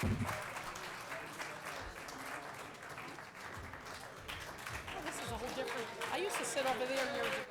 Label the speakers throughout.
Speaker 1: Oh, this is a whole different. I used to sit over there years ago.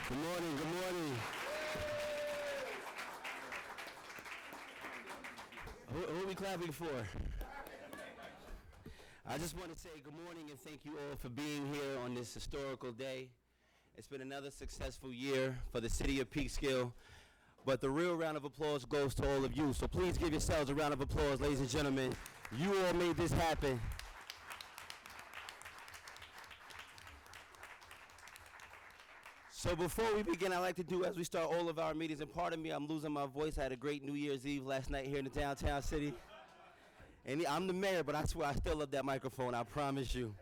Speaker 2: Good morning, good morning. Who are we clapping for? I just want to say good morning and thank you all for being here on this historical day. It's been another successful year for the city of Peekskill, but the real round of applause goes to all of you. So please give yourselves a round of applause, ladies and gentlemen. You all made this happen. So before we begin, I like to do as we start all of our meetings, and pardon me, I'm losing my voice. I had a great New Year's Eve last night here in the downtown city. And I'm the mayor, but I swear I still love that microphone, I promise you.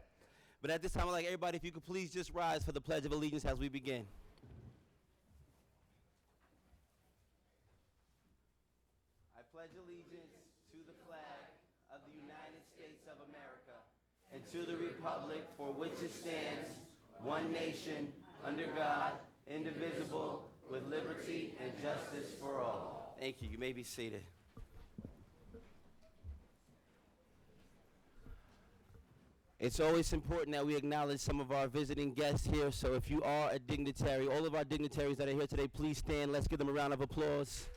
Speaker 2: But at this time, I'd like everybody, if you could please just rise for the Pledge of Allegiance as we begin. I pledge allegiance to the flag of the United States of America and to the republic for which it stands, one nation, under God, indivisible, with liberty and justice for all. Thank you. You may be seated. It's always important that we acknowledge some of our visiting guests here, so if you are a dignitary, all of our dignitaries that are here today, please stand. Let's give them a round of applause.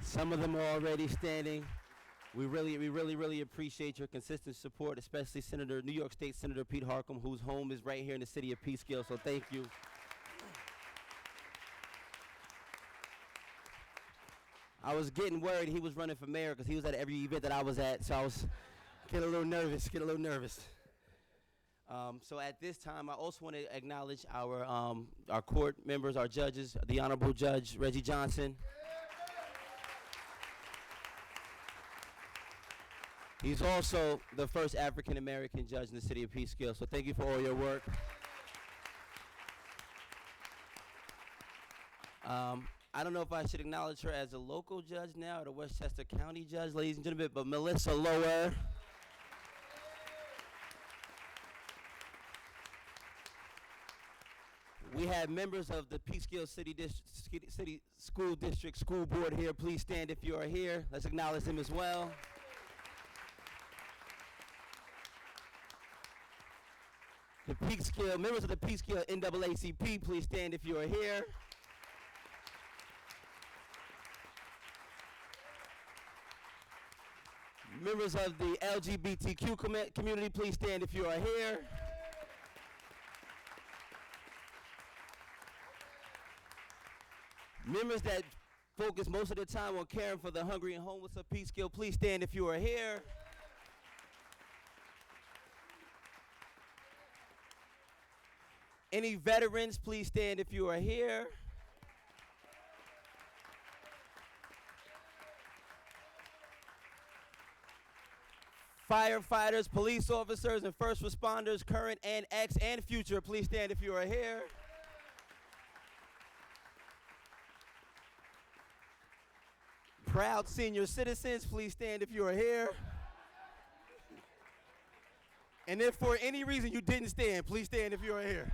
Speaker 2: Some of them are already standing. We really appreciate your consistent support, especially New York State Senator Pete Harcum, whose home is right here in the city of Peekskill, so thank you. I was getting worried he was running for mayor because he was at every event that I was at, so I was getting a little nervous. So at this time, I also want to acknowledge our court members, our judges, the Honorable Judge Reggie Johnson. He's also the first African-American judge in the city of Peekskill, so thank you for all your work. I don't know if I should acknowledge her as a local judge now or the Westchester County judge, ladies and gentlemen, but Melissa Lower. We have members of the Peekskill City School District School Board here. Please stand if you are here. Let's acknowledge them as well. The Peekskill, members of the Peekskill NAACP, please stand if you are here. Members of the LGBTQ community, please stand if you are here. Members that focus most of their time on caring for the hungry and homeless of Peekskill, please stand if you are here. Any veterans, please stand if you are here. Firefighters, police officers, and first responders, current and ex and future, please stand if you are here. Proud senior citizens, please stand if you are here. And if for any reason you didn't stand, please stand if you are here.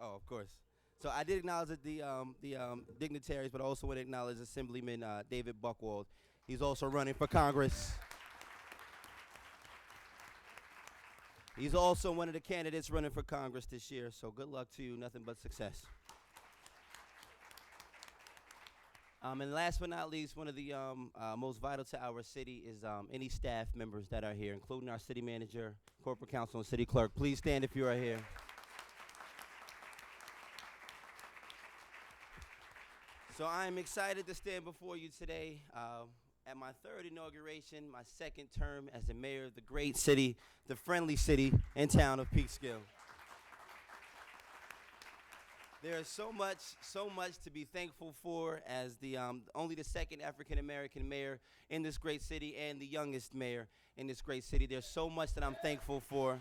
Speaker 2: Oh, of course. So I did acknowledge the dignitaries, but I also want to acknowledge Assemblyman David Buckwald. He's also running for Congress. He's also one of the candidates running for Congress this year, so good luck to you, nothing but success. And last but not least, one of the most vital to our city is any staff members that are here, including our city manager, corporate counsel, and city clerk. Please stand if you are here. So I am excited to stand before you today at my third inauguration, my second term as the mayor of the great city, the friendly city and town of Peekskill. There is so much to be thankful for as the only the second African-American mayor in this great city and the youngest mayor in this great city. There's so much that I'm thankful for.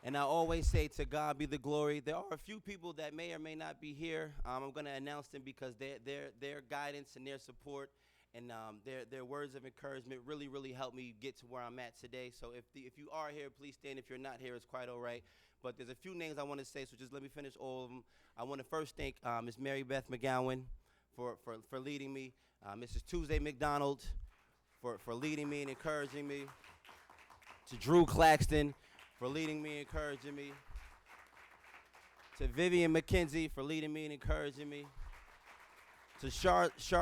Speaker 2: And I always say, to God be the glory. There are a few people that may or may not be here. I'm going to announce them because their guidance and their support and their words of encouragement really helped me get to where I'm at today. So if you are here, please stand. If you're not here, it's quite all right. But there's a few names I want to say, so just let me finish all of them. I want to first thank Ms. Mary Beth McGowan for leading me, Mrs. Tuesday McDonald for leading me and encouraging me, to Drew Claxton for leading me and encouraging me, to Vivian McKenzie for leading me and encouraging me, to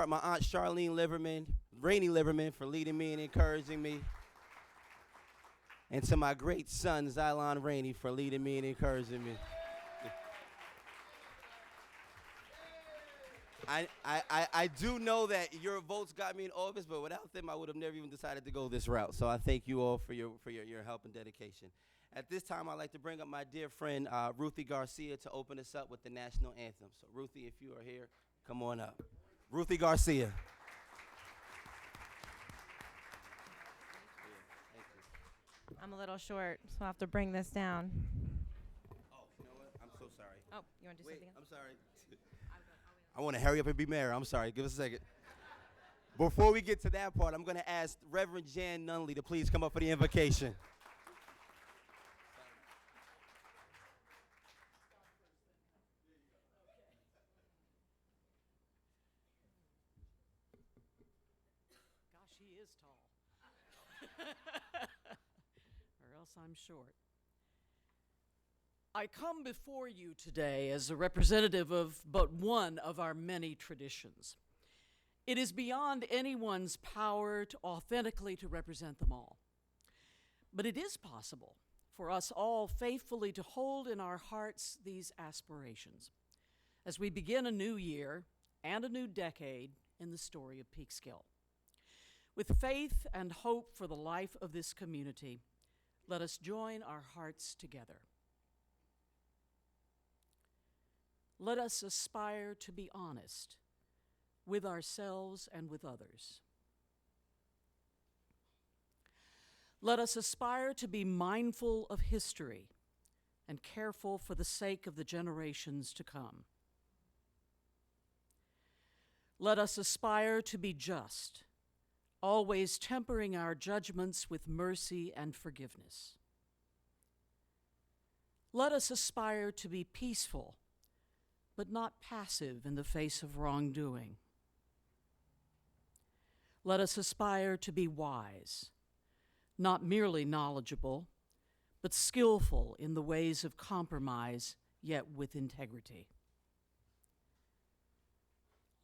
Speaker 2: my aunt Charlene Rainey Liverman for leading me and encouraging me, and to my great son, Xylon Rainey, for leading me and encouraging me. I do know that your votes got me in office, but without them, I would have never even decided to go this route. So I thank you all for your help and dedication. At this time, I'd like to bring up my dear friend, Ruthie Garcia, to open us up with the National Anthem. So Ruthie, if you are here, come on up. Ruthie Garcia.
Speaker 3: I'm a little short, so I'll have to bring this down.
Speaker 2: Oh, you know what? I'm so sorry.
Speaker 3: Oh, you want to do something else?
Speaker 2: I'm sorry. I want to hurry up and be mayor. I'm sorry. Give us a second. Before we get to that part, I'm going to ask Reverend Jan Nunley to please come up for the invocation.
Speaker 1: Gosh, he is tall. Or else I'm short. I come before you today as a representative of but one of our many traditions. It is beyond anyone's power to authentically to represent them all. But it is possible for us all faithfully to hold in our hearts these aspirations as we begin a new year and a new decade in the story of Peekskill. With faith and hope for the life of this community, let us join our hearts together. Let us aspire to be honest with ourselves and with others. Let us aspire to be mindful of history and careful for the sake of the generations to come. Let us aspire to be just, always tempering our judgments with mercy and forgiveness. Let us aspire to be peaceful, but not passive in the face of wrongdoing. Let us aspire to be wise, not merely knowledgeable, but skillful in the ways of compromise, yet with integrity.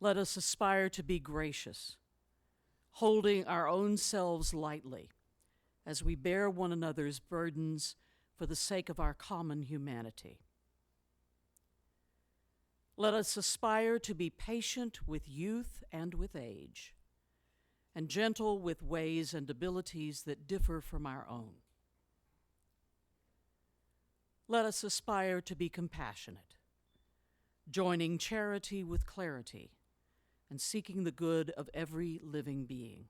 Speaker 1: Let us aspire to be gracious, holding our own selves lightly as we bear one another's burdens for the sake of our common humanity. Let us aspire to be patient with youth and with age, and gentle with ways and abilities that differ from our own. Let us aspire to be compassionate, joining charity with clarity, and seeking the good of every living being.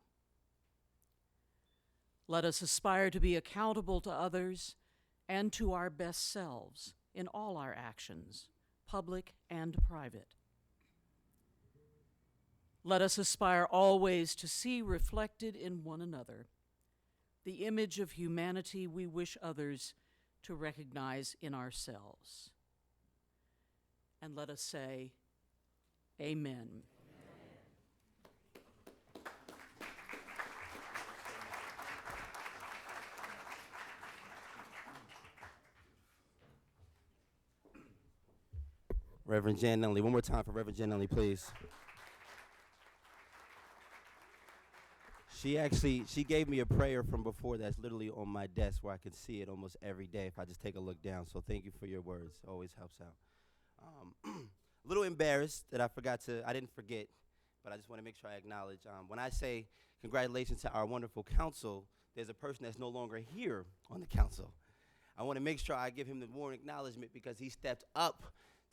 Speaker 1: Let us aspire to be accountable to others and to our best selves in all our actions, public and private. Let us aspire always to see reflected in one another the image of humanity we wish others to recognize in ourselves. And let us say, Amen.
Speaker 2: Reverend Jan Nunley. One more time for Reverend Jan Nunley, please. She gave me a prayer from before that's literally on my desk where I can see it almost every day if I just take a look down. So thank you for your words. Always helps out. A little embarrassed that I didn't forget, but I just want to make sure I acknowledge. When I say congratulations to our wonderful council, there's a person that's no longer here on the council. I want to make sure I give him the warm acknowledgement because he stepped up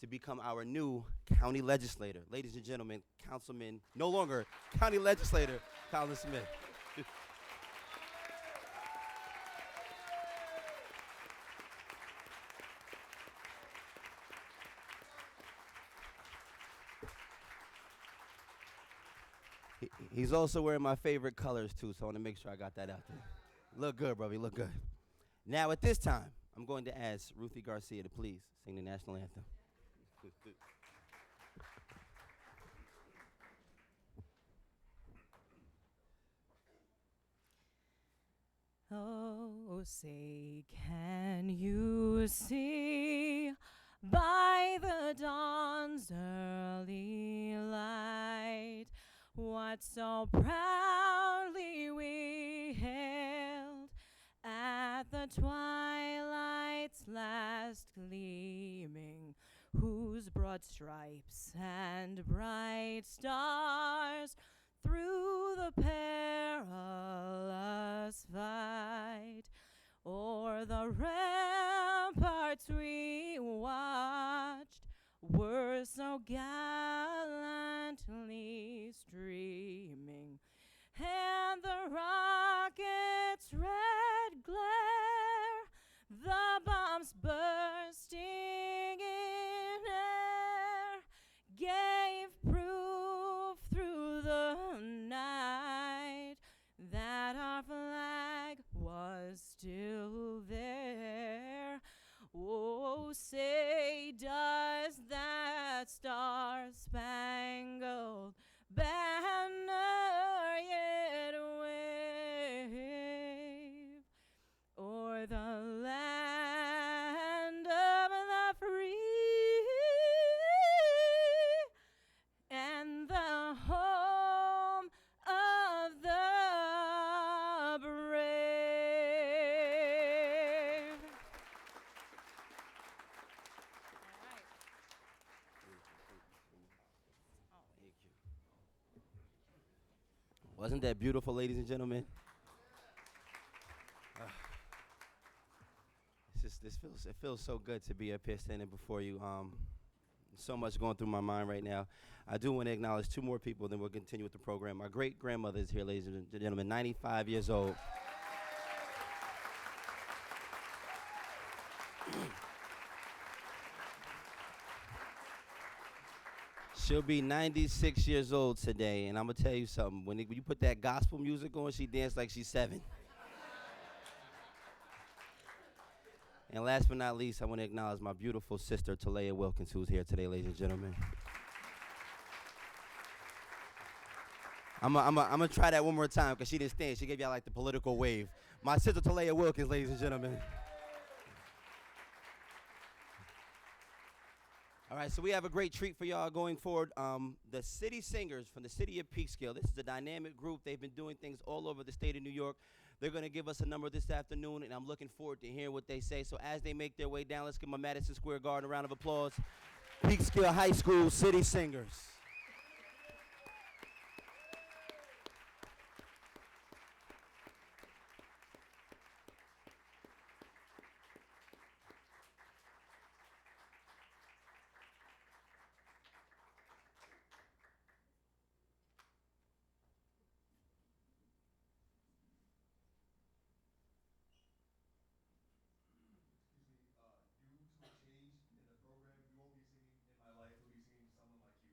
Speaker 2: to become our new county legislator. Ladies and gentlemen, Councilman, no longer county legislator, Colin Smith. He's also wearing my favorite colors too, so I want to make sure I got that out there. Look good, brother, you look good. Now at this time, I'm going to ask Ruthie Garcia to please sing the national anthem.
Speaker 3: Oh, say, can you see by the dawn's early light what so proudly we hailed at the twilight's last gleaming, whose broad stripes and bright stars through the perilous fight o'er the ramparts we watched were so gallantly streaming, and the rocket's red glare, the bombs bursting in air, gave proof through the night that our flag was still there. Oh, say, does that star-spangled banner yet wave o'er the land of the free and the home of the brave?
Speaker 2: Wasn't that beautiful, ladies and gentlemen? It feels so good to be up here standing before you. So much going through my mind right now. I do want to acknowledge two more people, then we'll continue with the program. My great-grandmother is here, ladies and gentlemen, 95 years old. She'll be 96 years old today, and I'm going to tell you something. When you put that gospel music on, she danced like she's 7. And last but not least, I want to acknowledge my beautiful sister, Talaya Wilkins, who's here today, ladies and gentlemen. I'm going to try that one more time because she didn't stand. She gave y'all like the political wave. My sister, Talaya Wilkins, ladies and gentlemen. All right, so we have a great treat for y'all going forward. The City Singers from the city of Peekskill. This is a dynamic group. They've been doing things all over the state of New York. They're going to give us a number this afternoon, and I'm looking forward to hearing what they say. So as they make their way down, let's give my Madison Square Garden a round of applause. Peekskill High School City Singers.
Speaker 4: Excuse me, due to a change in the program, you won't be singing In My Life, you'll be singing Someone Like You.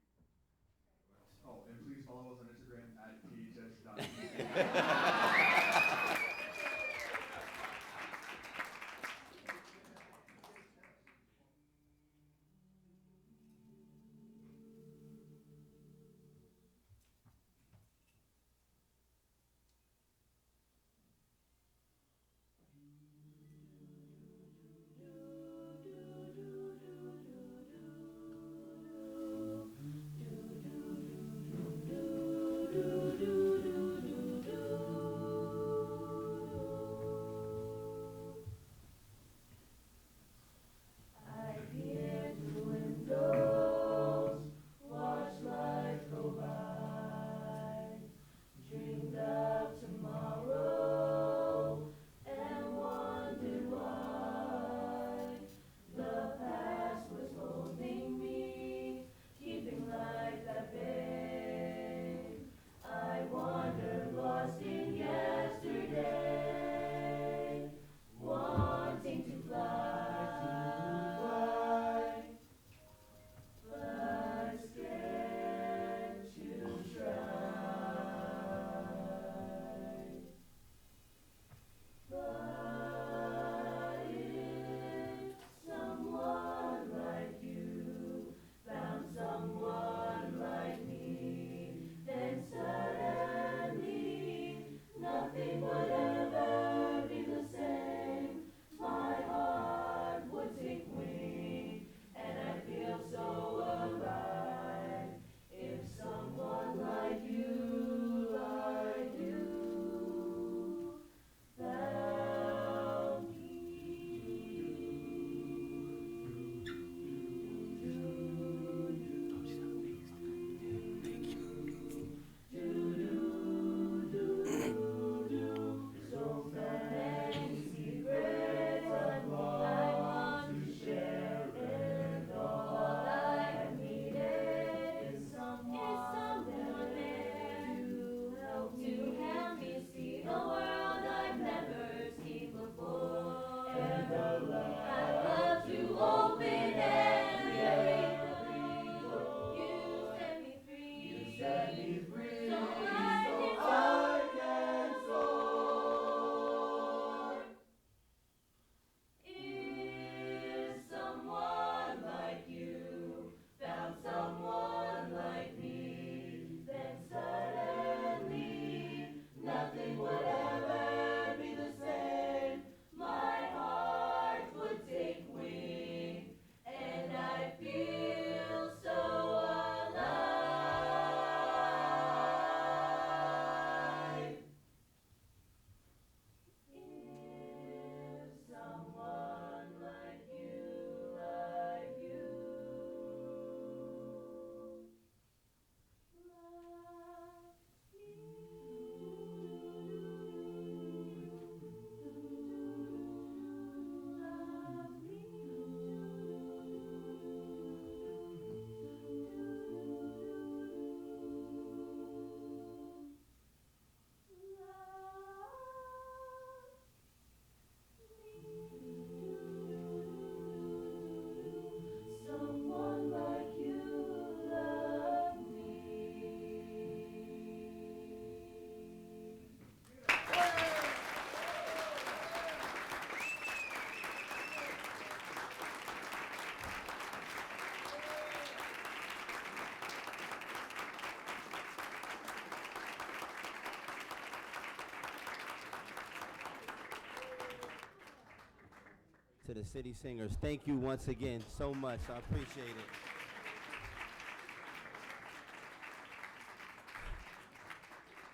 Speaker 2: to the city singers, thank you once again so much. I appreciate it.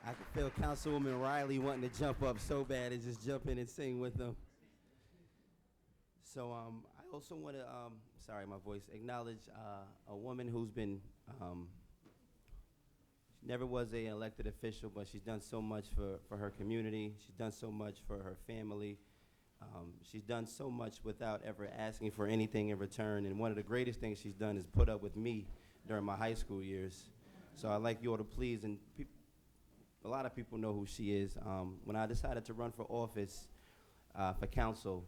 Speaker 2: I can feel Councilwoman Riley wanting to jump up so bad and just jump in and sing with them. So I also want to, sorry, my voice, acknowledge a woman who's been, she never was an elected official, but she's done so much for her community. She's done so much for her family. She's done so much without ever asking for anything in return. And one of the greatest things she's done is put up with me during my high school years. So I'd like you all to please, and a lot of people know who she is. When I decided to run for office, for council,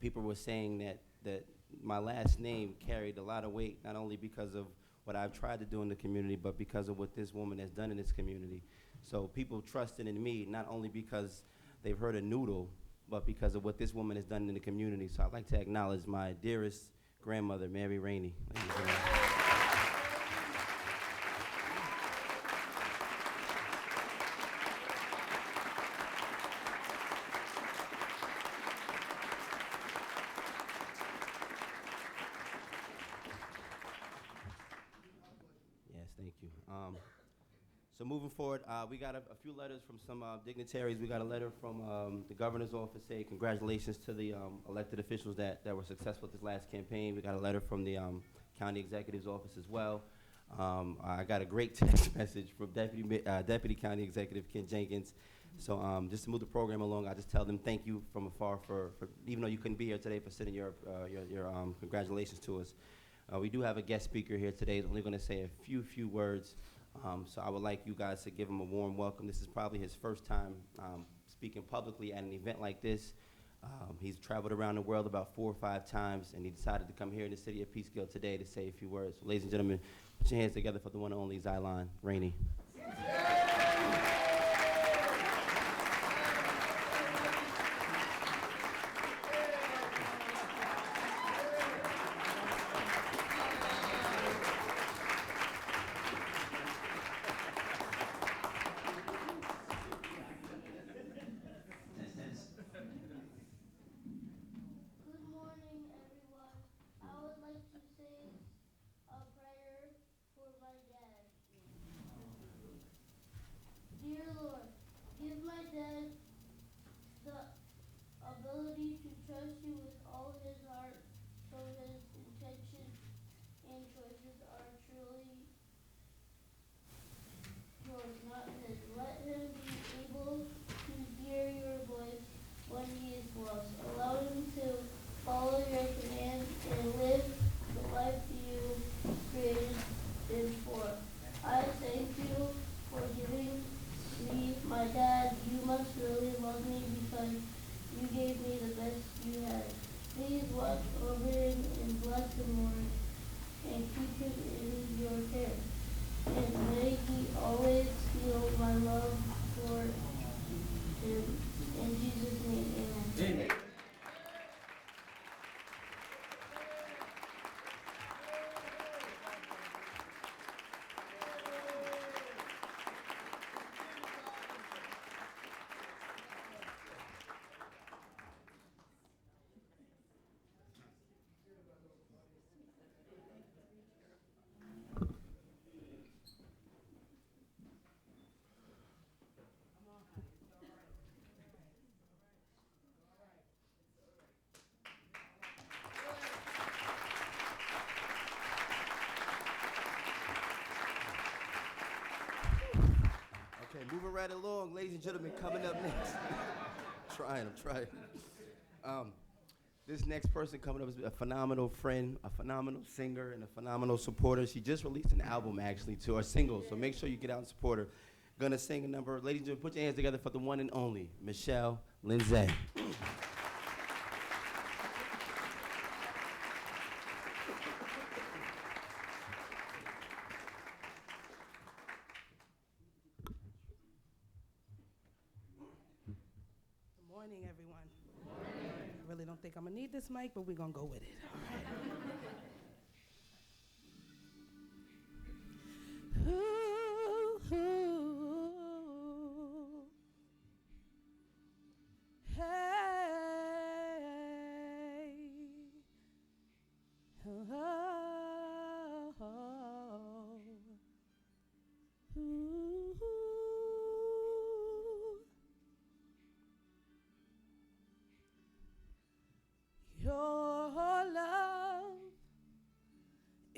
Speaker 2: people were saying that my last name carried a lot of weight, not only because of what I've tried to do in the community, but because of what this woman has done in this community. So people trusted in me, not only because they've heard a noodle, but because of what this woman has done in the community. So I'd like to acknowledge my dearest grandmother, Mary Rainey. Yes, thank you. So moving forward, we got a few letters from some dignitaries. We got a letter from the governor's office saying congratulations to the elected officials that were successful at this last campaign. We got a letter from the county executive's office as well. I got a great text message from Deputy County Executive Ken Jenkins. So just to move the program along, I just tell them thank you from afar for even though you couldn't be here today, for sending your congratulations to us. We do have a guest speaker here today. He's only going to say a few words. So I would like you guys to give him a warm welcome. This is probably his first time speaking publicly at an event like this. He's traveled around the world about 4 or 5 times, and he decided to come here in the city of Peekskill today to say a few words. So, ladies and gentlemen, put your hands together for the one and only Xylon Rainey. Okay, moving right along, ladies and gentlemen, coming up next. I'm trying. This next person coming up is a phenomenal friend, a phenomenal singer, and a phenomenal supporter. She just released an album, actually, to her single, so make sure you get out and support her. Gonna sing a number. Ladies and gentlemen, put your hands together for the one and only Michelle Lindsay.
Speaker 4: Morning, everyone. Morning. I really don't think I'm gonna need this mic, but we're gonna go with it. All right. Ooh, ooh, ooh. 'Cause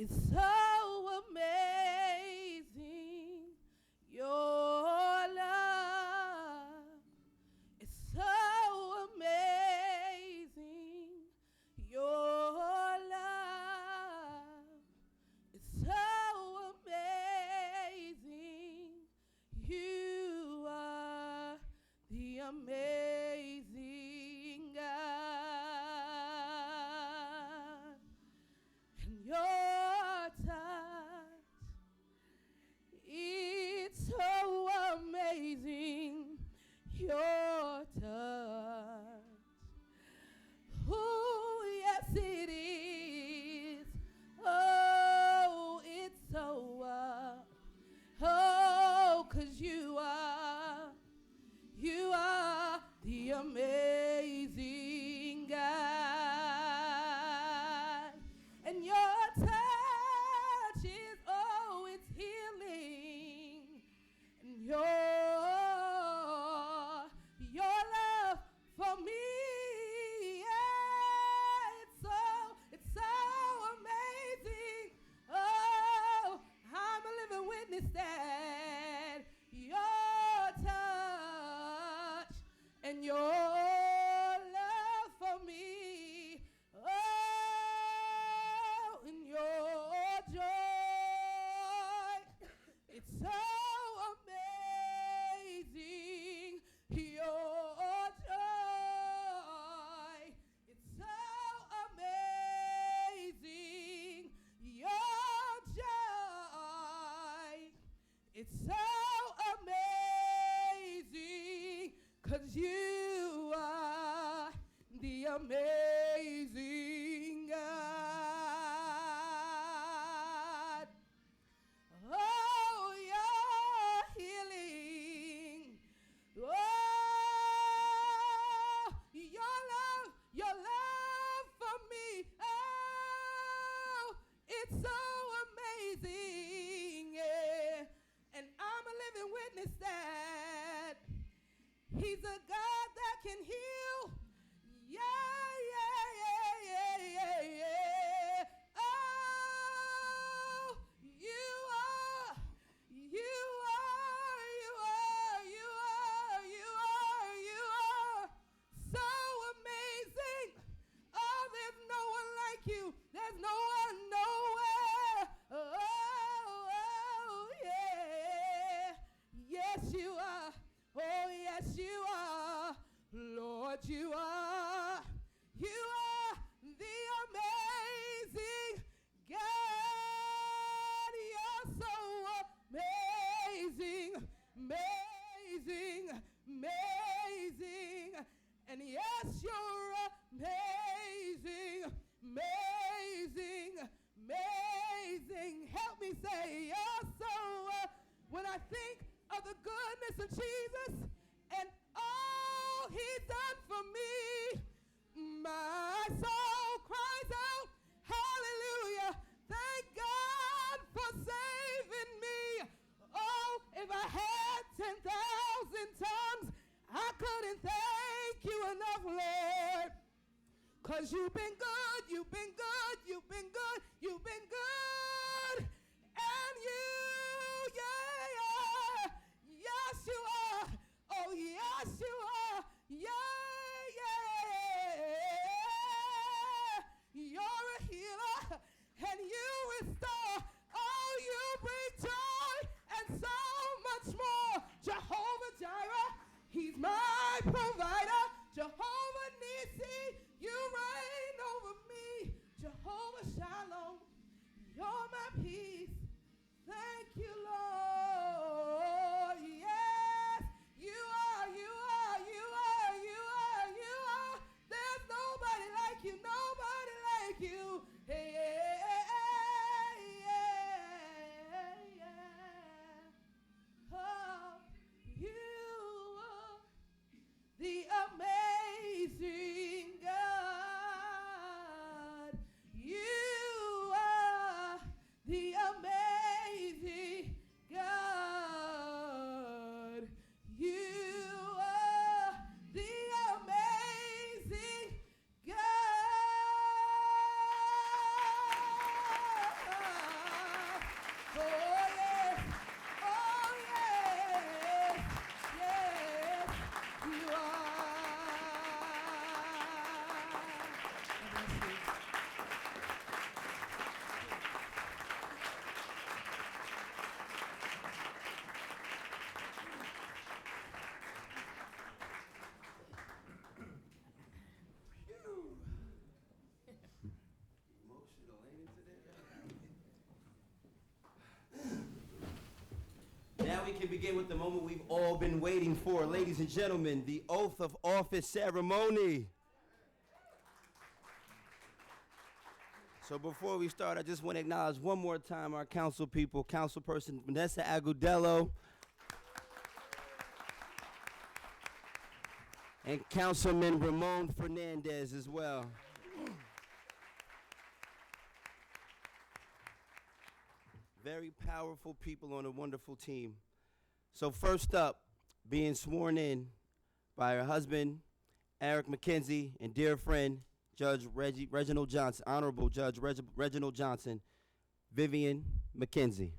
Speaker 4: It's so amazing, your love. It's so amazing, your love. It's so amazing, you are the amazing God. And your touch, it's so amazing, your touch. Oh, yes it is. Oh, it's so, oh, 'cause you are the amazing God. And your touch is, oh, it's healing. And your love for me, yeah, it's so amazing. Oh, I'm a living witness that your touch and your love for me, oh, and your joy, it's so amazing, your joy, it's so amazing, your joy, it's so amazing, 'cause you are the amazing God. Oh, you're healing. Oh, your love for me. Oh, it's so amazing. Yeah. And I'm a living witness that He's a God that can heal. Yeah, yeah, yeah, yeah, yeah, yeah. Oh, you are so amazing. Oh, there's no one like you. There's no one nowhere. Oh, yeah. Yes, you are. Oh, yes, you are. Lord, you are. You are the amazing God. You're so amazing, amazing, amazing. And yes, you're amazing, amazing, amazing. Help me say, you're so, when I think of the goodness of Jesus and all He's done for me, my soul cries out, hallelujah. Thank God for saving me. Oh, if I had 10,000 tongues, I couldn't thank you enough, Lord. 'Cause you've been good, you've been good, you've been good, you've been good. And yeah, yes you are. Oh, yes you are. Yeah. You're a healer and you restore. Oh, you bring joy and so much more. Jehovah Jireh, He's my provider. Jehovah Nissi, you reign over
Speaker 2: can begin with the moment we've all been waiting for. Ladies and gentlemen, the oath of office ceremony. So before we start, I just want to acknowledge one more time our council people, Councilperson Vanessa Agudelo, and Councilman Ramon Fernandez as well. Very powerful people on a wonderful team. So first up, being sworn in by her husband, Eric McKenzie, and dear friend, Judge Reginald Johnson, Honorable Judge Reginald Johnson, Vivian McKenzie.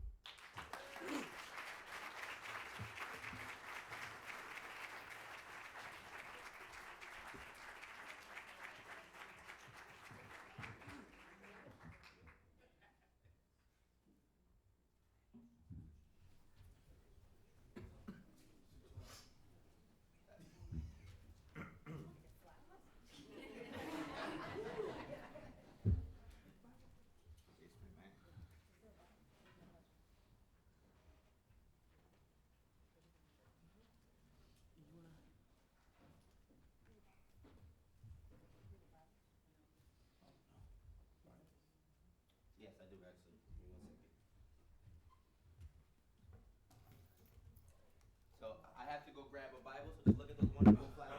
Speaker 2: Yes, I do actually. Give me 1 second. So I have to go grab a Bible, so just look at those wonderful flowers.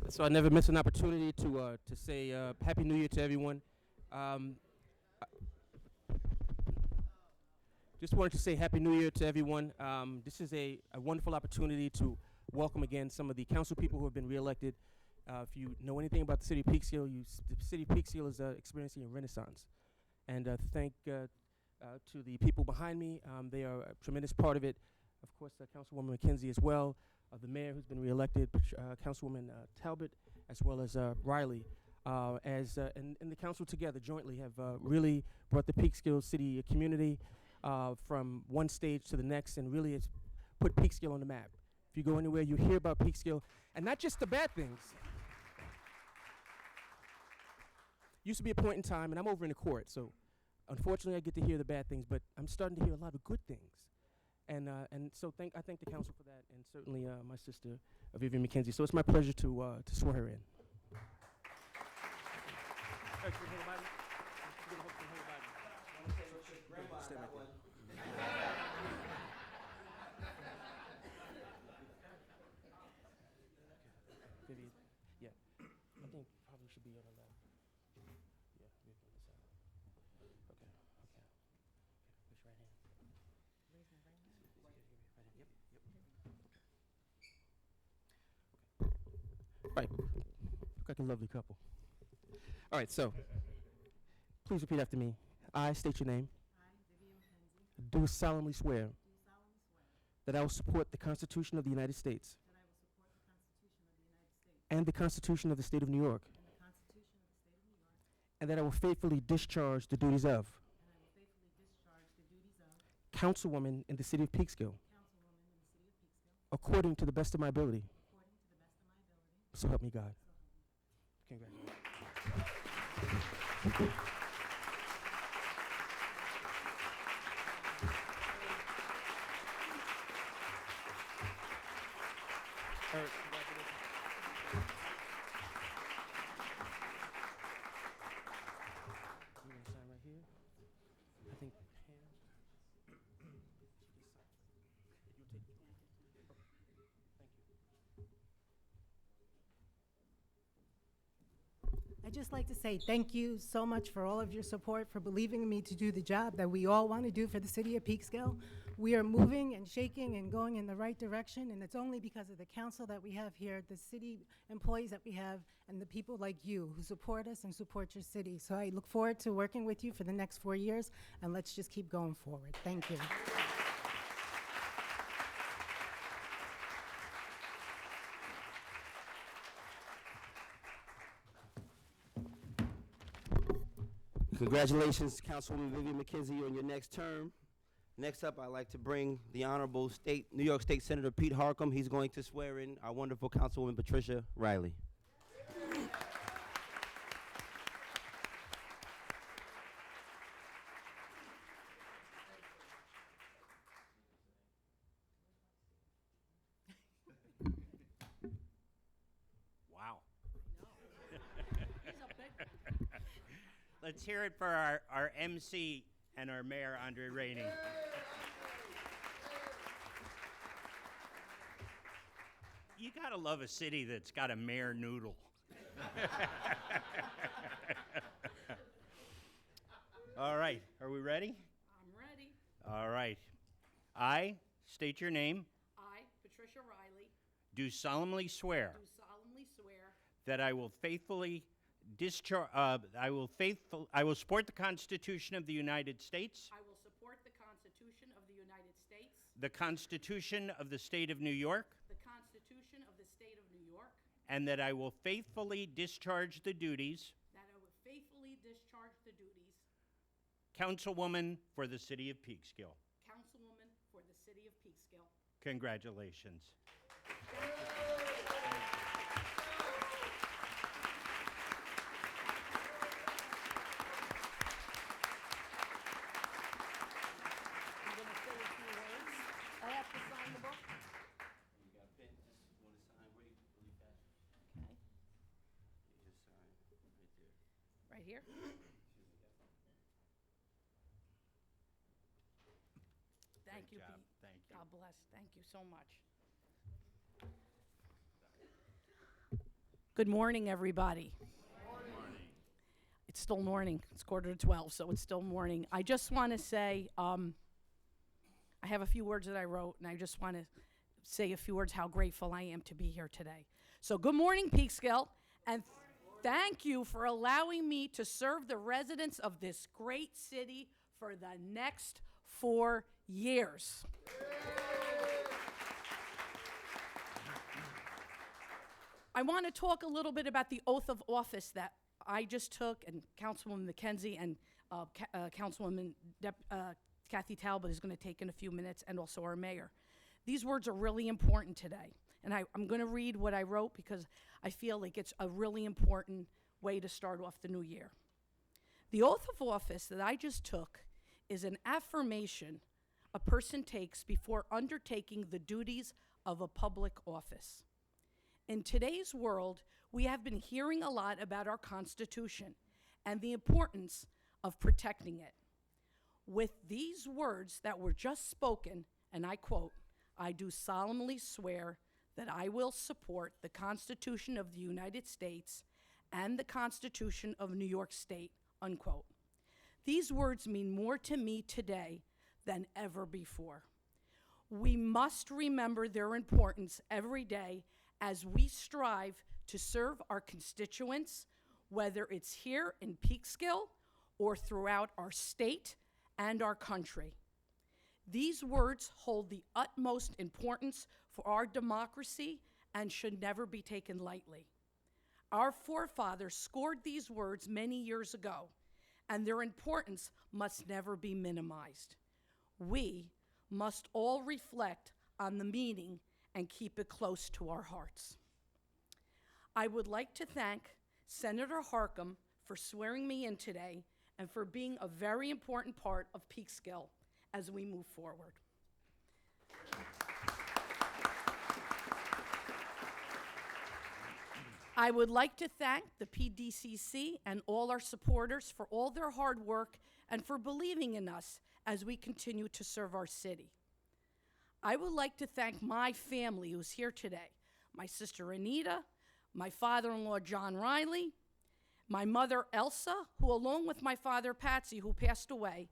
Speaker 5: So I never miss an opportunity to say Happy New Year to everyone. Just wanted to say Happy New Year to everyone. This is a wonderful opportunity to welcome again some of the council people who have been reelected. If you know anything about the city of Peekskill, the city of Peekskill is experiencing a renaissance. And thank to the people behind me. They are a tremendous part of it. Of course, Councilwoman McKenzie as well. The mayor who's been reelected, Councilwoman Talbott, as well as Riley. And the council together jointly have really brought the Peekskill city community from one stage to the next, and really it's put Peekskill on the map. If you go anywhere, you hear about Peekskill, and not just the bad things. Used to be a point in time, and I'm over in the court, so unfortunately I get to hear the bad things, but I'm starting to hear a lot of good things. And so I thank the council for that, and certainly my sister, Vivian McKenzie. So it's my pleasure to swear her in. Vivian, yeah, I think probably should be on the left. Yeah, Vivian on the side. Okay. Push right hand. Right. Look like a lovely couple. All right, so please repeat after me. I state your name.
Speaker 6: I, Vivian McKenzie,
Speaker 5: Do solemnly swear
Speaker 6: do solemnly swear
Speaker 5: that I will support the Constitution of the United States
Speaker 6: that I will support the Constitution of the United States
Speaker 5: and the Constitution of the State of New York,
Speaker 6: and the Constitution of the State of New York,
Speaker 5: and that I will faithfully discharge the duties of
Speaker 6: and I will faithfully discharge the duties of
Speaker 5: Councilwoman in the City of Peekskill
Speaker 6: Councilwoman in the City of Peekskill
Speaker 5: according to the best of my ability.
Speaker 6: according to the best of my ability.
Speaker 5: So help me God.
Speaker 6: So help me God.
Speaker 5: Congratulations. Eric, congratulations. I'm going to sign right here. I think Pam. You'll take it. Thank you.
Speaker 6: I'd just like to say thank you so much for all of your support, for believing in me to do the job that we all want to do for the city of Peekskill. We are moving and shaking and going in the right direction, and it's only because of the council that we have here, the city employees that we have, and the people like you who support us and support your city. So I look forward to working with you for the next 4 years, and let's just keep going forward. Thank you.
Speaker 2: Congratulations, Councilwoman Vivian McKenzie, on your next term. Next up, I'd like to bring the Honorable New York State Senator Pete Harcum. He's going to swear in our wonderful Councilwoman Patricia Riley.
Speaker 7: Wow. Let's hear it for our MC and our Mayor, Andre Rainey. You gotta love a city that's got a mayor noodle. All right, are we ready?
Speaker 8: I'm ready.
Speaker 7: All right. I state your name.
Speaker 8: I, Patricia Riley,
Speaker 7: Do solemnly swear
Speaker 8: do solemnly swear
Speaker 7: that I will faithfully discharge. I will support the Constitution of the United States,
Speaker 8: I will support the Constitution of the United States,
Speaker 7: the Constitution of the State of New York,
Speaker 8: the Constitution of the State of New York,
Speaker 7: and that I will faithfully discharge the duties
Speaker 8: that I will faithfully discharge the duties
Speaker 7: Councilwoman for the City of Peekskill.
Speaker 8: Councilwoman for the City of Peekskill.
Speaker 7: Congratulations.
Speaker 8: I'm going to say a few words. I have to sign the book.
Speaker 2: You got a pen? Just want to sign really fast.
Speaker 8: Okay.
Speaker 2: You just sign right there.
Speaker 8: Right here. Thank you,
Speaker 7: Good job.
Speaker 8: Pete.
Speaker 7: Thank you.
Speaker 8: God bless. Thank you so much. Good morning, everybody. It's still morning. It's 11:45, so it's still morning. I just want to say, I have a few words that I wrote, and I just want to say a few words how grateful I am to be here today. So good morning, Peekskill, and thank you for allowing me to serve the residents of this great city for the next 4 years. I want to talk a little bit about the oath of office that I just took, and Councilwoman McKenzie and Councilwoman Cathy Talbott is going to take in a few minutes, and also our mayor. These words are really important today, and I'm going to read what I wrote because I feel like it's a really important way to start off the new year. The oath of office that I just took is an affirmation a person takes before undertaking the duties of a public office. In today's world, we have been hearing a lot about our Constitution and the importance of protecting it. With these words that were just spoken, and I quote, I do solemnly swear that I will support the Constitution of the United States and the Constitution of New York State, unquote. These words mean more to me today than ever before. We must remember their importance every day as we strive to serve our constituents, whether it's here in Peekskill or throughout our state and our country. These words hold the utmost importance for our democracy and should never be taken lightly. Our forefathers scored these words many years ago, and their importance must never be minimized. We must all reflect on the meaning and keep it close to our hearts. I would like to thank Senator Harcum for swearing me in today and for being a very important part of Peekskill as we move forward. I would like to thank the PDCC and all our supporters for all their hard work and for believing in us as we continue to serve our city. I would like to thank my family who's here today, my sister Anita, my father-in-law John Riley, my mother Elsa, who along with my father Patsy, who passed away,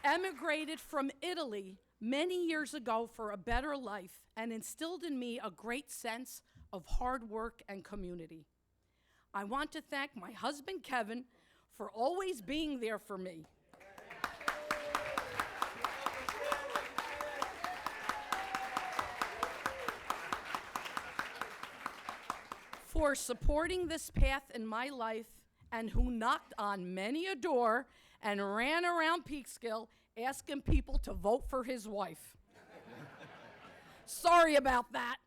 Speaker 8: emigrated from Italy many years ago for a better life and instilled in me a great sense of hard work and community. I want to thank my husband, Kevin, for always being there for me. For supporting this path in my life and who knocked on many a door and ran around Peekskill asking people to vote for his wife. Sorry about that.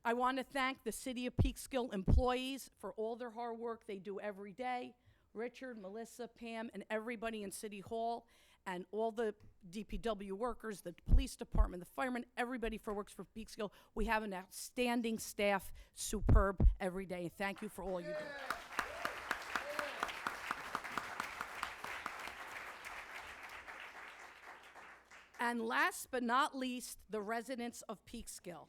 Speaker 8: I want to thank the City of Peekskill employees for all their hard work they do every day. Richard, Melissa, Pam, and everybody in City Hall, and all the DPW workers, the police department, the firemen, everybody who works for Peekskill. We have an outstanding staff, superb every day. Thank you for all you do. And last but not least, the residents of Peekskill.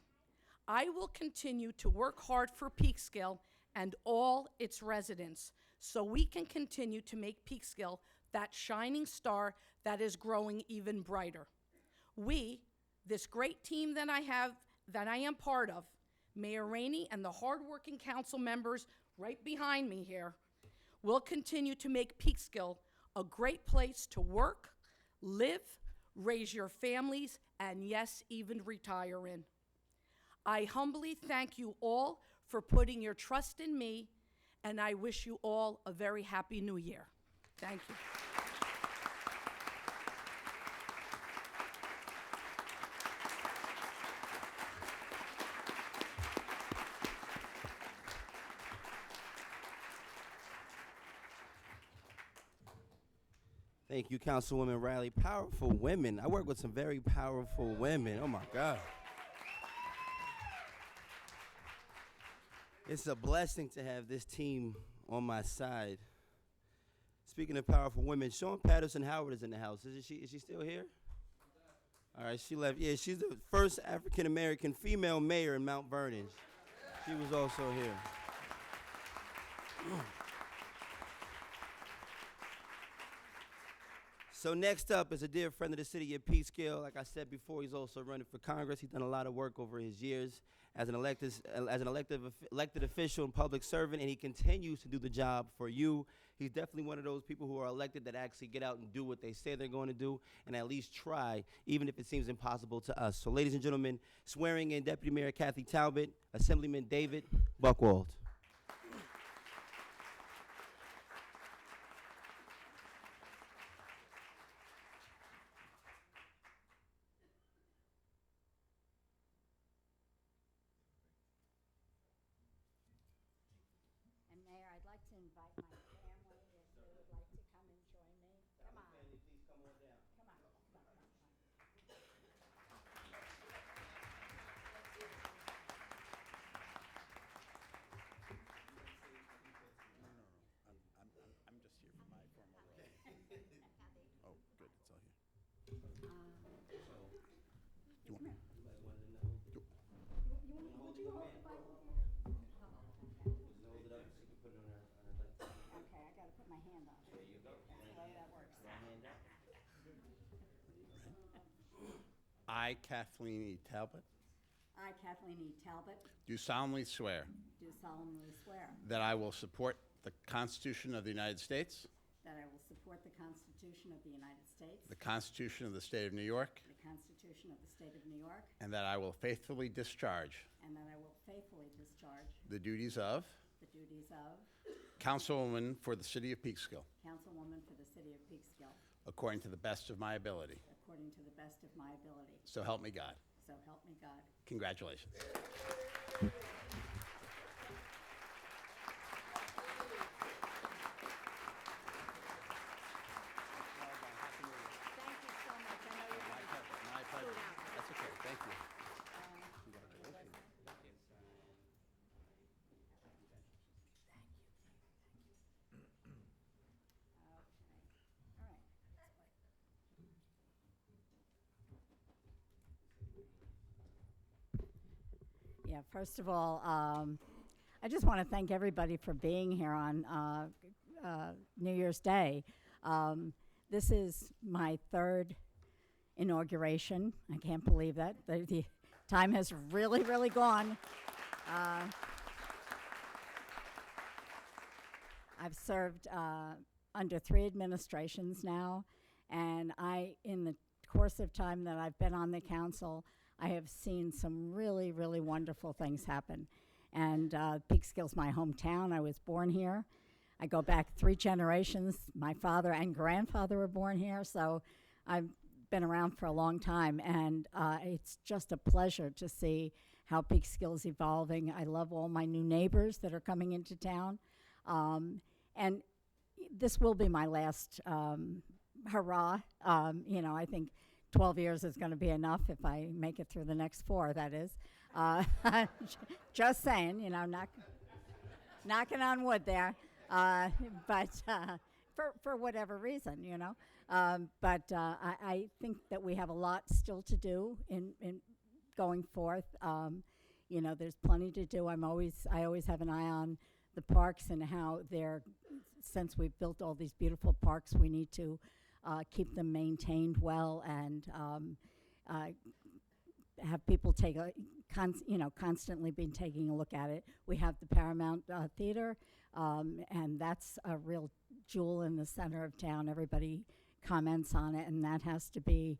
Speaker 8: I will continue to work hard for Peekskill and all its residents so we can continue to make Peekskill that shining star that is growing even brighter. We, this great team that I am part of, Mayor Rainey and the hardworking council members right behind me here, will continue to make Peekskill a great place to work, live, raise your families, and yes, even retire in. I humbly thank you all for putting your trust in me, and I wish you all a very happy new year. Thank you.
Speaker 2: Thank you, Councilwoman Riley. Powerful women. I work with some very powerful women. Oh, my God. It's a blessing to have this team on my side. Speaking of powerful women, Shawn Patterson Howard is in the house. Is she still here? All right, she left. Yeah, she's the first African-American female mayor in Mount Vernon. She was also here. So next up is a dear friend of the city of Peekskill. Like I said before, he's also running for Congress. He's done a lot of work over his years as an elected official and public servant, and he continues to do the job for you. He's definitely one of those people who are elected that actually get out and do what they say they're going to do, and at least try, even if it seems impossible to us. So ladies and gentlemen, swearing in Deputy Mayor Cathy Talbott, Assemblyman David Buckwald.
Speaker 9: And Mayor, I'd like to invite my family if they would like to come and join me. Come on.
Speaker 2: Family, please come on down.
Speaker 9: Come on. Come on. Come on.
Speaker 10: I'm just here for my formal role. Oh, good, it's all here. Do you want me?
Speaker 9: Would you hold the Bible here? Okay, I gotta put my hand on it. There you go. That's the way that works.
Speaker 10: I, Kathleen E. Talbot,
Speaker 9: I, Kathleen E. Talbot,
Speaker 10: do solemnly swear
Speaker 9: do solemnly swear
Speaker 10: that I will support the Constitution of the United States,
Speaker 9: that I will support the Constitution of the United States,
Speaker 10: the Constitution of the State of New York,
Speaker 9: the Constitution of the State of New York,
Speaker 10: and that I will faithfully discharge
Speaker 9: and that I will faithfully discharge
Speaker 10: the duties of
Speaker 9: the duties of
Speaker 10: Councilwoman for the City of Peekskill,
Speaker 9: Councilwoman for the City of Peekskill,
Speaker 10: according to the best of my ability.
Speaker 9: according to the best of my ability.
Speaker 10: So help me God.
Speaker 9: So help me God.
Speaker 10: Congratulations.
Speaker 9: Thank you so much. I know you're going to
Speaker 10: My pleasure. That's okay. Thank you.
Speaker 9: Yeah, first of all, I just want to thank everybody for being here on New Year's Day. This is my third inauguration. I can't believe that. The time has really, really gone. I've served under 3 administrations now, and in the course of time that I've been on the council, I have seen some really, really wonderful things happen. And Peekskill's my hometown. I was born here. I go back 3 generations. My father and grandfather were born here, so I've been around for a long time, and it's just a pleasure to see how Peekskill is evolving. I love all my new neighbors that are coming into town, and this will be my last hurrah. I think 12 years is going to be enough if I make it through the next 4, that is. Just saying, knocking on wood there. But for whatever reason, But I think that we have a lot still to do in going forth. There's plenty to do. I always have an eye on the parks and how since we've built all these beautiful parks, we need to keep them maintained well and have people constantly been taking a look at it. We have the Paramount Theater, and that's a real jewel in the center of town. Everybody comments on it, and that has to be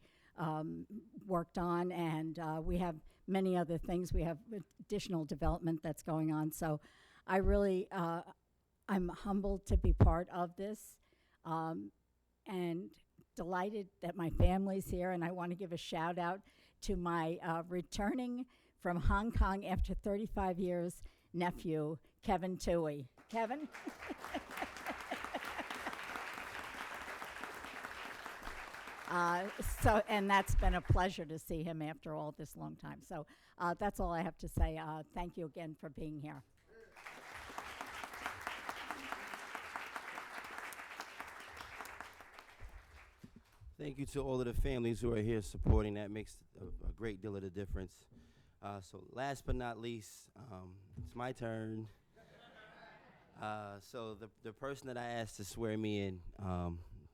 Speaker 9: worked on. And we have many other things. We have additional development that's going on. So I really, I'm humbled to be part of this, and delighted that my family's here. And I want to give a shout out to my returning from Hong Kong after 35 years nephew, Kevin Toohey. Kevin? And that's been a pleasure to see him after all this long time. So that's all I have to say. Thank you again for being here.
Speaker 2: Thank you to all of the families who are here supporting. That makes a great deal of the difference. So last but not least, it's my turn. So the person that I asked to swear me in,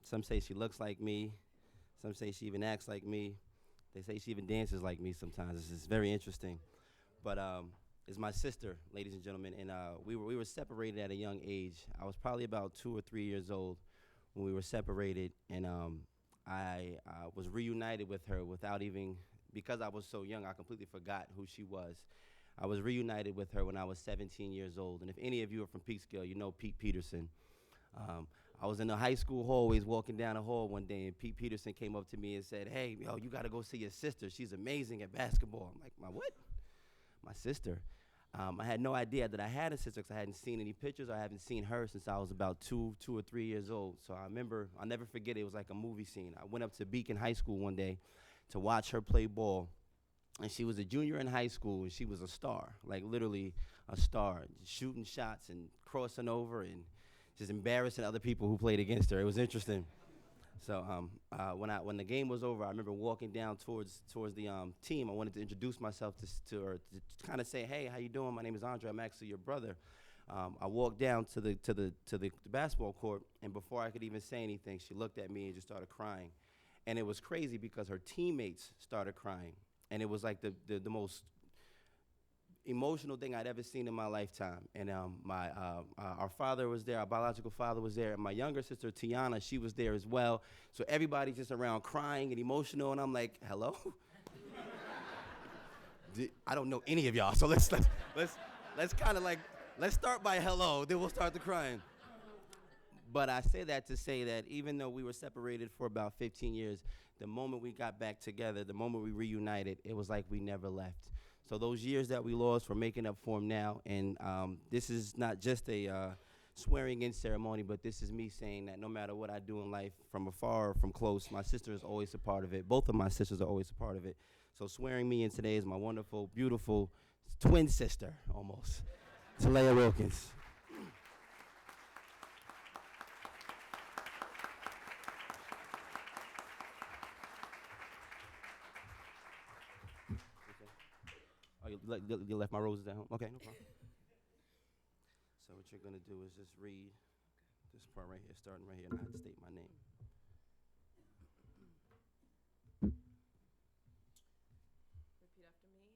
Speaker 2: some say she looks like me. Some say she even acts like me. They say she even dances like me sometimes. This is very interesting. But it's my sister, ladies and gentlemen, and we were separated at a young age. I was probably about 2 or 3 years old when we were separated, and I was reunited with her without even, because I was so young, I completely forgot who she was. I was reunited with her when I was 17 years old, and if any of you are from Peekskill, you know Pete Peterson. I was in the high school hallways walking down the hall one day, and Pete Peterson came up to me and said, "Hey, yo, you got to go see your sister. She's amazing at basketball." I'm like, "My what?" "My sister." I had no idea that I had a sister because I hadn't seen any pictures. I haven't seen her since I was about 2 or 3 years old. So I remember, I'll never forget it. It was like a movie scene. I went up to Beacon High School one day to watch her play ball, and she was a junior in high school, and she was a star, like literally a star, shooting shots and crossing over and just embarrassing other people who played against her. It was interesting. So when the game was over, I remember walking down towards the team. I wanted to introduce myself to her, to kind of say, "Hey, how you doing? My name is Andre. I'm actually your brother." I walked down to the basketball court, and before I could even say anything, she looked at me and just started crying. And it was crazy because her teammates started crying, and it was like the most emotional thing I'd ever seen in my lifetime. And our father was there, our biological father was there, and my younger sister, Tiana, she was there as well. So everybody's just around crying and emotional, and I'm like, "Hello?" I don't know any of y'all, so let's kind of like, let's start by hello, then we'll start the crying. But I say that to say that even though we were separated for about 15 years, the moment we got back together, the moment we reunited, it was like we never left. So those years that we lost, we're making up for them now. And this is not just a swearing-in ceremony, but this is me saying that no matter what I do in life, from afar or from close, my sister is always a part of it. Both of my sisters are always a part of it. So swearing me in today is my wonderful, beautiful twin sister, almost, Talaya Wilkins. Oh, you left my roses at home? Okay, no problem. So what you're going to do is just read this part right here, starting right here, and I have to state my name.
Speaker 11: Repeat after me.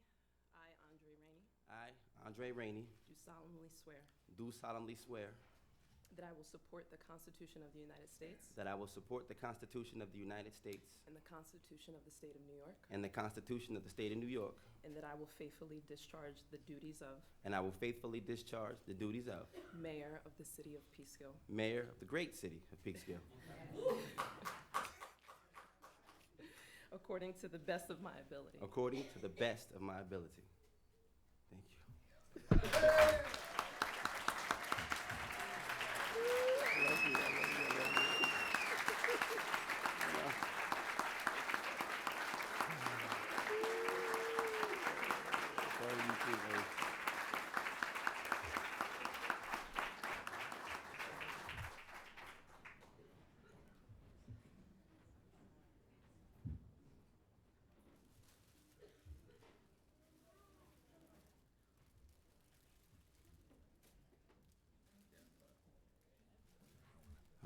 Speaker 11: I, Andre Rainey.
Speaker 2: I, Andre Rainey,
Speaker 11: Do solemnly swear
Speaker 2: do solemnly swear
Speaker 11: that I will support the Constitution of the United States
Speaker 2: that I will support the Constitution of the United States
Speaker 11: and the Constitution of the State of New York,
Speaker 2: and the Constitution of the State of New York,
Speaker 11: and that I will faithfully discharge the duties of
Speaker 2: and I will faithfully discharge the duties of
Speaker 11: Mayor of the City of Peekskill,
Speaker 2: Mayor of the great city of Peekskill,
Speaker 11: according to the best of my ability.
Speaker 2: according to the best of my ability. Thank you.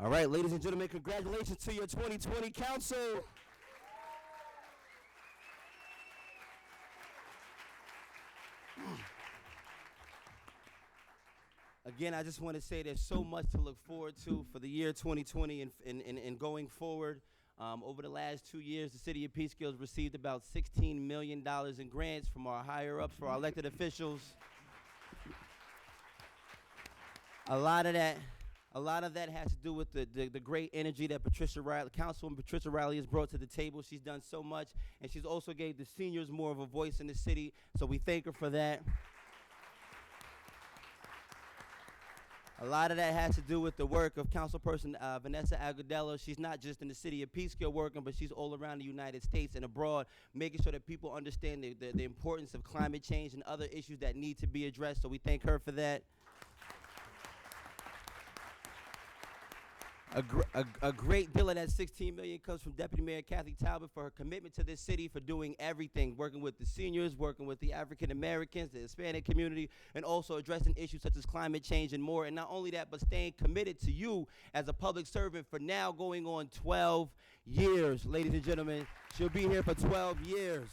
Speaker 2: All right, ladies and gentlemen, congratulations to your 2020 council. Again, I just want to say there's so much to look forward to for the year 2020 and going forward. Over the last 2 years, the city of Peekskill has received about $16 million in grants from our higher-ups, for our elected officials. A lot of that has to do with the great energy that Councilwoman Patricia Riley has brought to the table. She's done so much, and she's also gave the seniors more of a voice in the city, so we thank her for that. A lot of that has to do with the work of Councilperson Vanessa Agudelo. She's not just in the city of Peekskill working, but she's all around the United States and abroad, making sure that people understand the importance of climate change and other issues that need to be addressed, so we thank her for that. A great deal of that $16 million comes from Deputy Mayor Cathy Talbott for her commitment to this city, for doing everything, working with the seniors, working with the African Americans, the Hispanic community, and also addressing issues such as climate change and more. And not only that, but staying committed to you as a public servant for now going on 12 years, ladies and gentlemen. She'll be here for 12 years.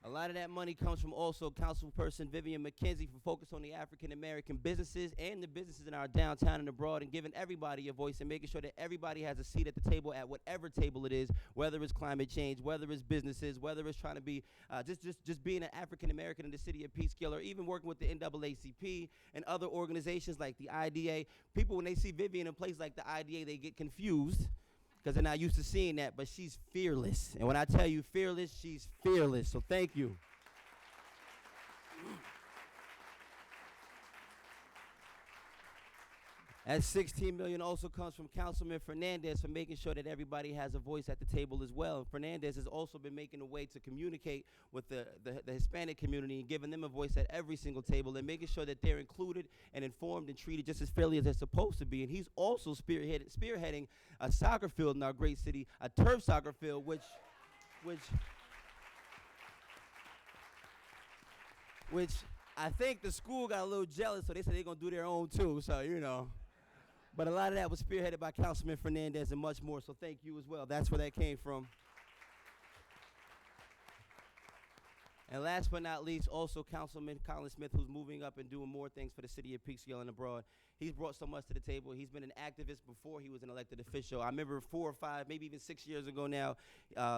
Speaker 2: A lot of that money comes from also Councilperson Vivian McKenzie for focus on the African American businesses and the businesses in our downtown and abroad, and giving everybody a voice and making sure that everybody has a seat at the table at whatever table it is, whether it's climate change, whether it's businesses, whether it's trying to be just being an African American in the city of Peekskill, or even working with the NAACP and other organizations like the IDA. People, when they see Vivian in a place like the IDA, they get confused, because they're not used to seeing that, but she's fearless. And when I tell you fearless, she's fearless. So thank you. That $16 million also comes from Councilman Fernandez for making sure that everybody has a voice at the table as well. Fernandez has also been making a way to communicate with the Hispanic community and giving them a voice at every single table and making sure that they're included and informed and treated just as fairly as they're supposed to be. And he's also spearheading a soccer field in our great city, a turf soccer field, which I think the school got a little jealous, so they said they're going to do their own too, so you know. But a lot of that was spearheaded by Councilman Fernandez and much more, so thank you as well. That's where that came from. And last but not least, also Councilman Colin Smith, who's moving up and doing more things for the city of Peekskill and abroad. He's brought so much to the table. He's been an activist before he was an elected official. I remember 4 or 5, maybe even 6 years ago now,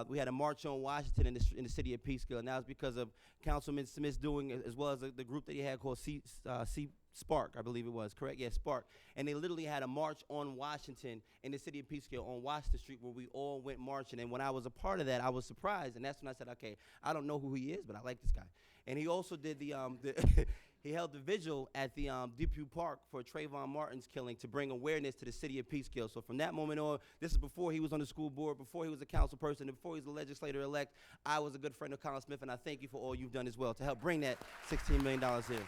Speaker 2: we had a march on Washington in the city of Peekskill, and that was because of Councilman Smith's doing, as well as the group that he had called Spark, I believe it was, correct? Yeah, Spark. And they literally had a march on Washington in the city of Peekskill on Washington Street where we all went marching. And when I was a part of that, I was surprised. And that's when I said, okay, I don't know who he is, but I like this guy. And he also did he held the vigil at the Depew Park for Trayvon Martin's killing to bring awareness to the city of Peekskill. So from that moment on, this is before he was on the school board, before he was a council person, and before he was a legislator-elect, I was a good friend of Colin Smith, and I thank you for all you've done as well to help bring that $16 million here.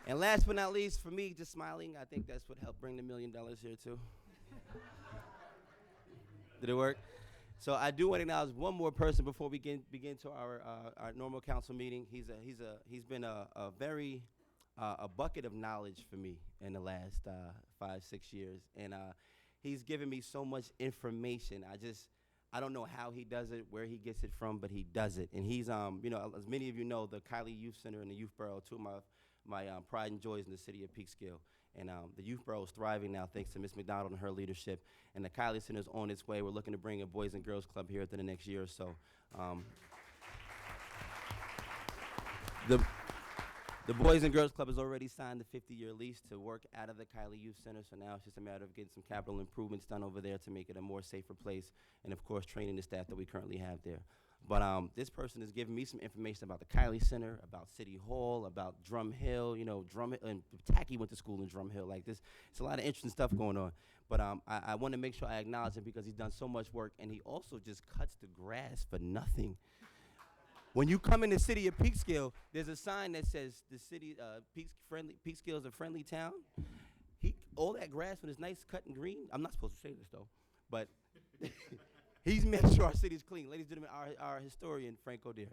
Speaker 2: And last but not least, for me, just smiling, I think that's what helped bring the $1 million here too. Did it work? So I do want to acknowledge one more person before we begin to our normal council meeting. He's been a very a bucket of knowledge for me in the last 5-6 years, and he's given me so much information. I don't know how he does it, where he gets it from, but he does it. And he's, you know, as many of you know, the Kylie Youth Center and the Youth Borough, two of my pride and joys in the city of Peekskill. And the Youth Borough is thriving now thanks to Ms. McDonald and her leadership. And the Kylie Center is on its way. We're looking to bring a Boys and Girls Club here within the next year or so. The Boys and Girls Club has already signed the 50-year lease to work out of the Kylie Youth Center, so now it's just a matter of getting some capital improvements done over there to make it a more safer place, and of course training the staff that we currently have there. But this person has given me some information about the Kylie Center, about City Hall, about Drum Hill. You know, and Tacky went to school in Drum Hill. Like this, it's a lot of interesting stuff going on. But I want to make sure I acknowledge him because he's done so much work, and he also just cuts the grass for nothing. When you come in the city of Peekskill, there's a sign that says the city Peekskill is a friendly town. All that grass when it's nice, cut and green. I'm not supposed to say this though, but he's made sure our city's clean. Ladies and gentlemen, our historian Frank O'Dear.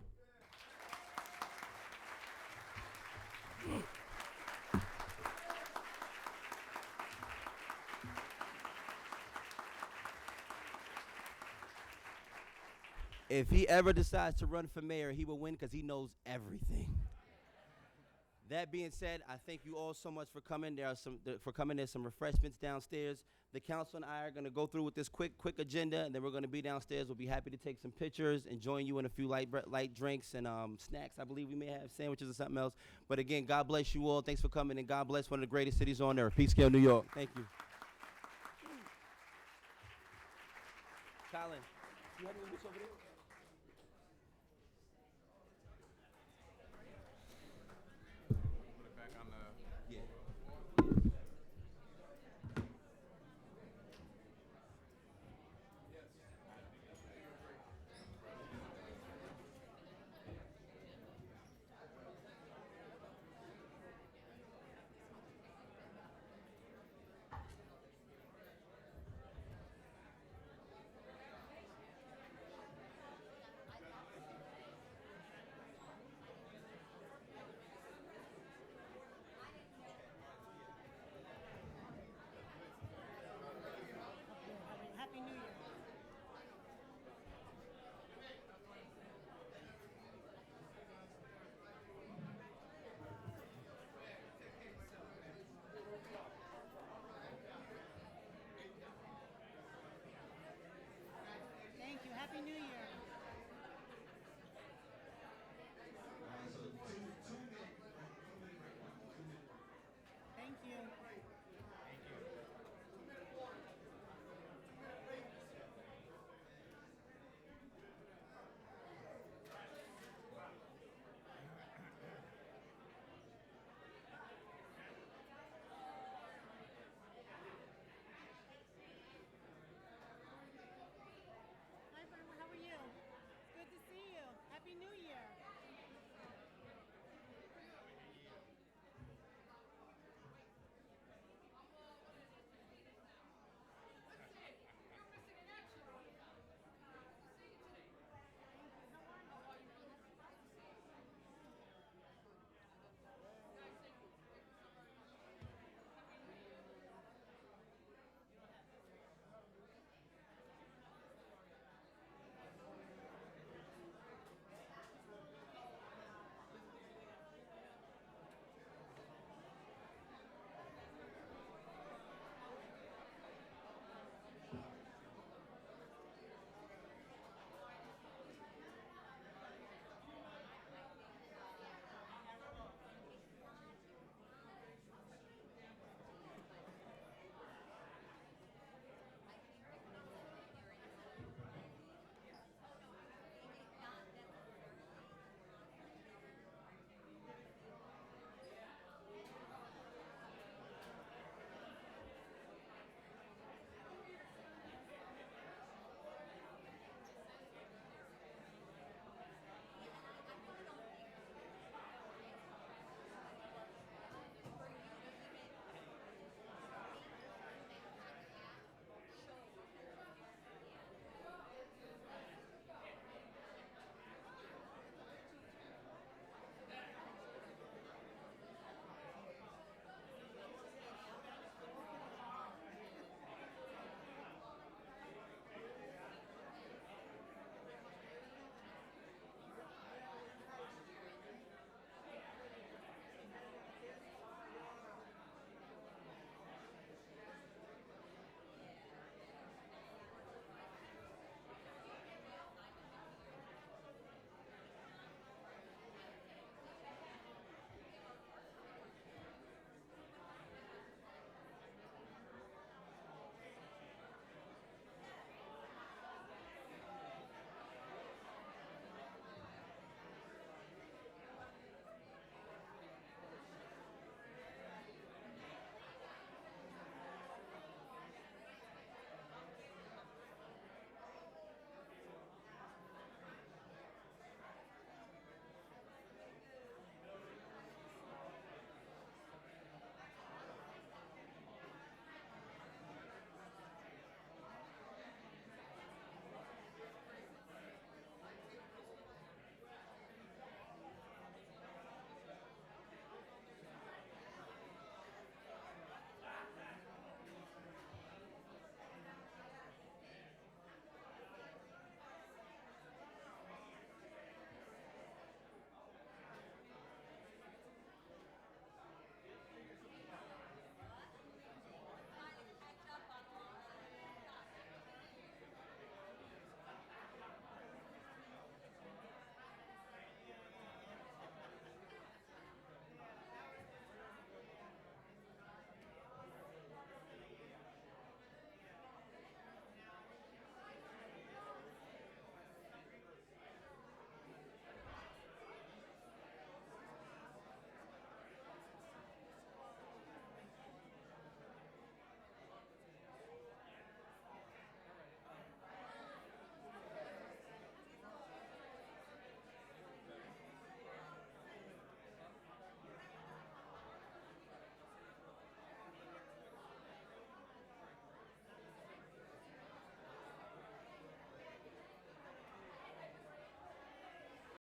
Speaker 2: If he ever decides to run for mayor, he will win because he knows everything. That being said, I thank you all so much for coming. There's some refreshments downstairs. The council and I are going to go through with this quick agenda, and then we're going to be downstairs. We'll be happy to take some pictures and join you in a few light drinks and snacks. I believe we may have sandwiches or something else. But again, God bless you all. Thanks for coming, and God bless one of the greatest cities on earth, Peekskill, New York. Thank you. Colin, you have any over there?